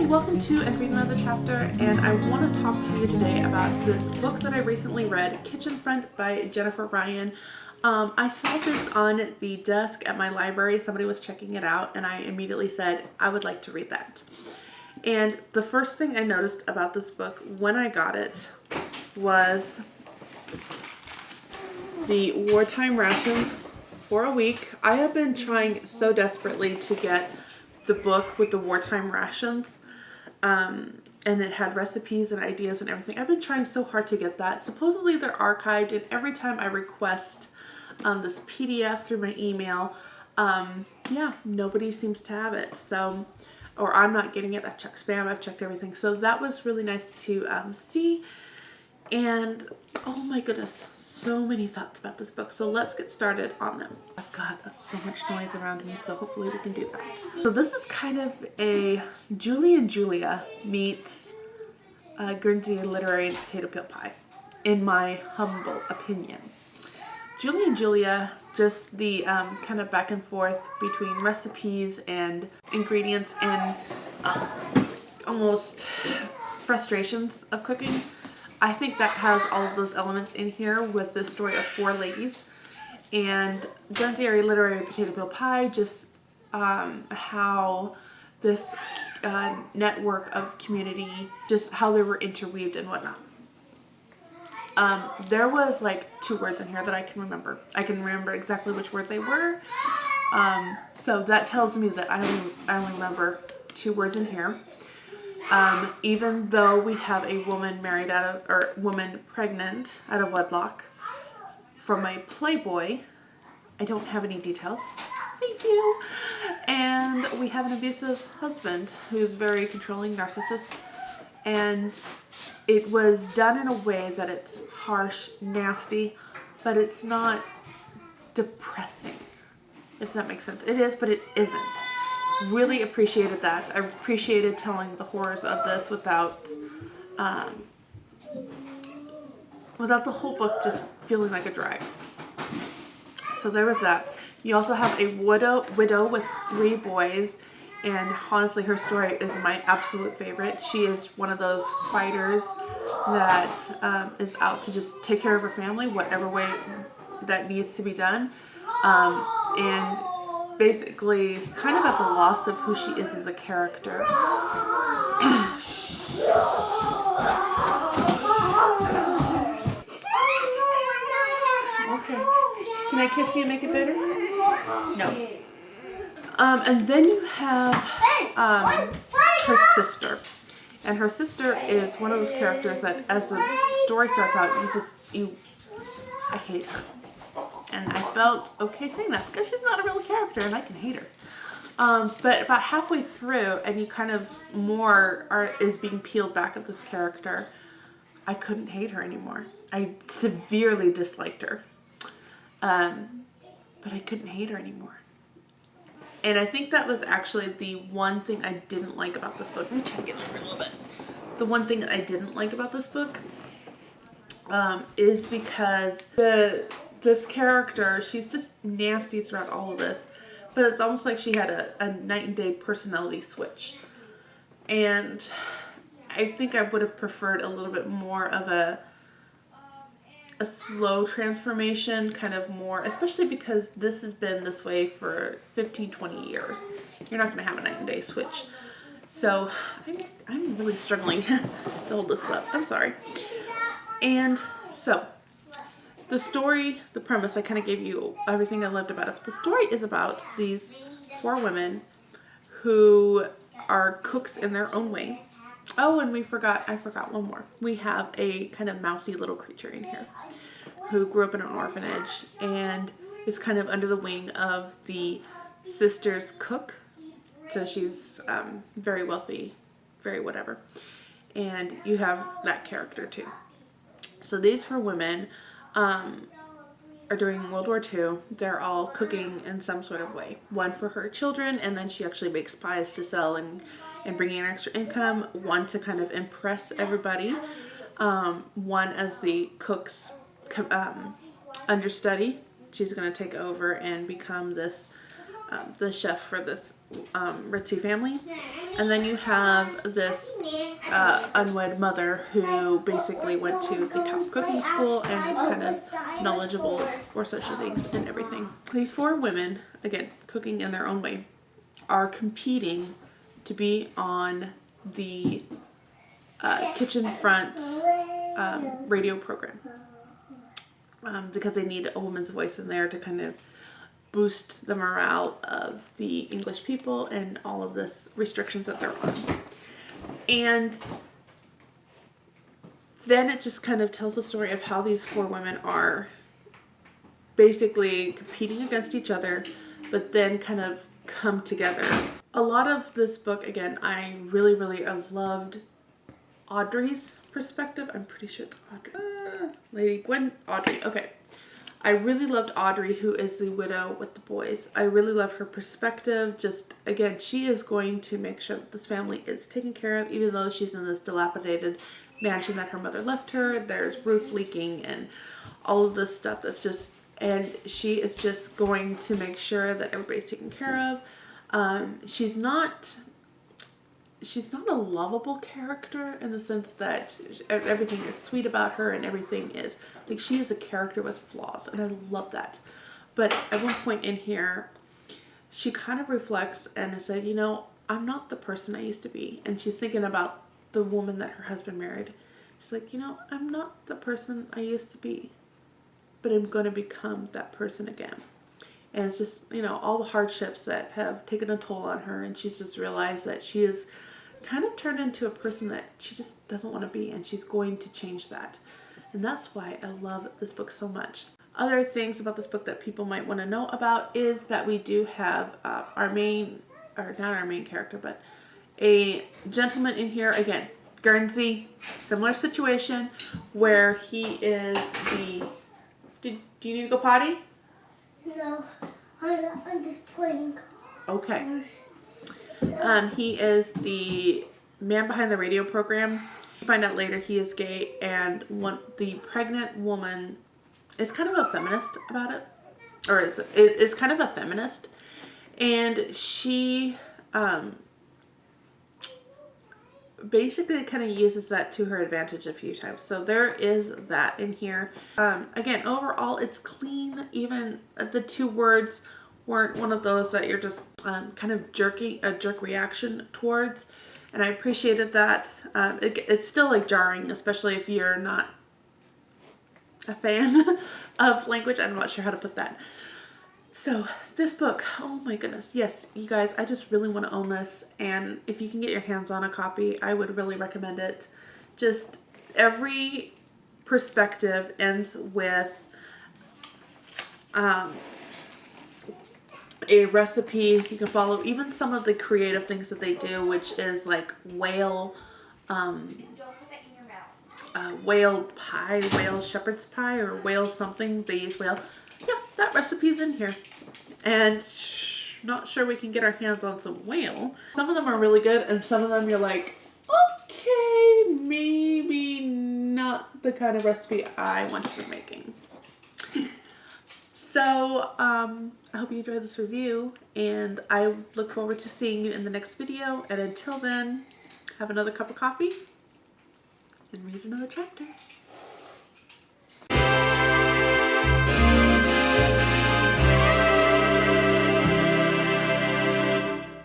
Hi, welcome to And Read Another Chapter, and I want to talk to you today about this book that I recently read, Kitchen Front by Jennifer Ryan. I saw this on the desk at my library. Somebody was checking it out, and I immediately said, I would like to read that. And the first thing I noticed about this book when I got it was the wartime rations for a week. I have been trying so desperately to get the book with the wartime rations, and it had recipes and ideas and everything. I've been trying so hard to get that. Supposedly they're archived, and every time I request this PDF through my email, nobody seems to have it. So, or I'm not getting it. I've checked spam, I've checked everything. So that was really nice to see. And oh my goodness, so many thoughts about this book. So let's get started on them. I've got so much noise around me, so hopefully we can do that. So this is kind of a Julie and Julia meets Guernsey Literary and Potato Peel Pie, in my humble opinion. Julie and Julia, just the kind of back and forth between recipes and ingredients and almost frustrations of cooking. I think that has all of those elements in here with the story of four ladies. And Guernsey Literary Potato Peel Pie, just how this network of community, just how they were interweaved and whatnot. There was like 2 words in here that I can remember. I can remember exactly which words they were. So that tells me that I only remember 2 words in here. Even though we have a woman woman pregnant out of wedlock from a Playboy, I don't have any details. Thank you. And we have an abusive husband who's very controlling, narcissist, and it was done in a way that it's harsh, nasty, but it's not depressing, if that makes sense. It is, but it isn't. Really appreciated that. I appreciated telling the horrors of this without the whole book just feeling like a drag. So there was that. You also have a widow with 3 boys, and honestly her story is my absolute favorite. She is one of those fighters that is out to just take care of her family whatever way that needs to be done, and basically kind of at the loss of who she is as a character. Okay. Can I kiss you and make it better? No. And then you have her sister. And her sister is one of those characters that as the story starts out, I hate her. And I felt okay saying that because she's not a real character and I can hate her. But about halfway through, and you kind of is being peeled back of this character, I couldn't hate her anymore. I severely disliked her. But I couldn't hate her anymore. And I think that was actually the one thing I didn't like about this book. Let me check it over a little bit. The one thing that I didn't like about this book is because this character, she's just nasty throughout all of this, but it's almost like she had a night and day personality switch. And I think I would have preferred a little bit more of a slow transformation, kind of more, especially because this has been this way for 15-20 years. You're not going to have a night and day switch. So I'm really struggling to hold this up. I'm sorry. And so the story, the premise, I kind of gave you everything I loved about it. The story is about these 4 women who are cooks in their own way. Oh, and I forgot one more. We have a kind of mousy little creature in here who grew up in an orphanage and is kind of under the wing of the sister's cook. So she's very wealthy, very whatever. And you have that character too. So these 4 women are during World War II. They're all cooking in some sort of way. One for her children, and then she actually makes pies to sell and bring in extra income. One to kind of impress everybody. One as the cook's understudy. She's going to take over and become this the chef for this ritzy family. And then you have this unwed mother who basically went to the top cooking school and is kind of knowledgeable, or so she thinks, in everything. These 4 women, again, cooking in their own way, are competing to be on the kitchen front radio program because they need a woman's voice in there to kind of boost the morale of the English people and all of this restrictions that they're on. And then it just kind of tells the story of how these 4 women are basically competing against each other, but then kind of come together. A lot of this book, again, I really loved Audrey's perspective. I'm pretty sure it's Audrey. Lady Gwen, Audrey, okay. I really loved Audrey, who is the widow with the boys. I really love her perspective. Just, again, she is going to make sure that this family is taken care of, even though she's in this dilapidated mansion that her mother left her. There's roof leaking and all of this stuff that's just, and she is just going to make sure that everybody's taken care of. She's not a lovable character in the sense that everything is sweet about her and everything is, like, she is a character with flaws, and I love that. But at one point in here, she kind of reflects and said, you know, I'm not the person I used to be. And she's thinking about the woman that her husband married. She's like, you know, I'm not the person I used to be, but I'm going to become that person again. And it's just, you know, all the hardships that have taken a toll on her, and she's just realized that she is kind of turned into a person that she just doesn't want to be, and she's going to change that. And that's why I love this book so much. Other things about this book that people might want to know about is that we do have our main, or not our main character, but a gentleman in here, again, Guernsey, similar situation, where he is the, do you need to go potty? No, I'm just playing. Okay. He is the man behind the radio program. You find out later he is gay, and the pregnant woman is kind of a feminist about it, or is kind of a feminist, and she basically kind of uses that to her advantage a few times. So there is that in here. Again, overall it's clean. Even the 2 words weren't one of those that you're just kind of a jerk reaction towards, and I appreciated that. It's still like jarring, especially if you're not a fan of language. I'm not sure how to put that. So this book, oh my goodness, yes, you guys, I just really want to own this, and if you can get your hands on a copy, I would really recommend it. Just every perspective ends with a recipe you can follow. Even some of the creative things that they do, which is like whale pie, whale shepherd's pie, or whale something. They use whale. Yeah, that recipe's in here. And not sure we can get our hands on some whale. Some of them are really good, and some of them you're like, okay, maybe not the kind of recipe I want to be making. So, I hope you enjoyed this review, and I look forward to seeing you in the next video. And until then, have another cup of coffee and read another chapter.